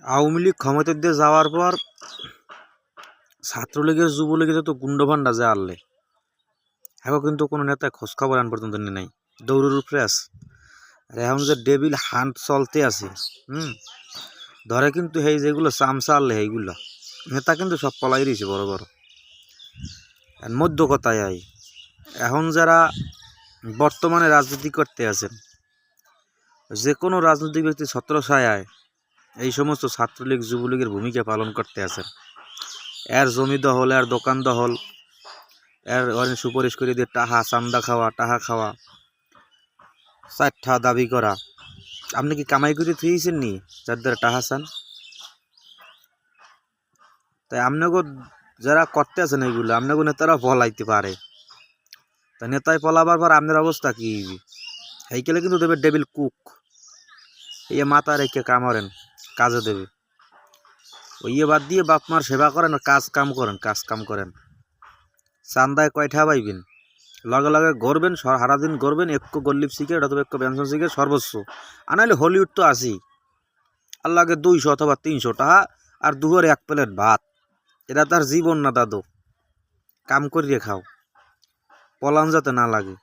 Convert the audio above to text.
আওয়ামী লীগ ক্ষমতার দিয়ে যাওয়ার পর ছাত্রলীগের যুবলীগের যত গুন্ডভান্ডা যে আনলে এখন কিন্তু কোনো নেতা খোঁজ খবর আন পর্যন্ত নাই, দৌড়ের উপরে আছে। আর এখন যে ডেভিল হান্ট চলতে আছে, ধরে কিন্তু এই যেগুলো চামচা আনলে এইগুলো নেতা কিন্তু সব পলাই রয়েছে বড় বড়। আর মধ্য কথায় এখন যারা বর্তমানে রাজনীতি করতে আছেন, যে কোনো রাজনৈতিক ব্যক্তি ছত্রছায়ায় এই সমস্ত ছাত্রলীগ যুবলীগের ভূমিকা পালন করতে আছেন। এর জমি দখল, এর দোকান দখল, এর সুপারিশ করে দিয়ে টাহা চান্দা খাওয়া, টাহা খাওয়া, চারটা দাবি করা। আপনি কি কামাই করে থুয়েছেন নি যার দ্বারা টাহা চান? তাই আপনাকে যারা করতে আছেন এইগুলো, আপনাকে নেতারা পলাইতে পারে। তা নেতায় পলাবার পর আপনার অবস্থা কি? এইকেলে কিন্তু দেবে ডেবিল কুক, এই মাথা রেখে কামড়েন, কাজে দেবে। ওই বাদ দিয়ে বাপ মার সেবা করেন, কাজ কাম করেন। চান্দায় কয়টা পাইবেন, লগে লগে গড়বেন, সারাদিন গড়বেন, একটু গল্লিপ শিখে অথবা একটু ব্যঞ্জন শিখে সর্বোচ্চ। আর নাহলে হলিউড তো আসি, আর লাগে 200 অথবা 300 টাকা আর দুপুরে 1 প্লেট ভাত। এটা তার জীবন না দাদু, কাম করিয়ে খাও, পলান যাতে না লাগে।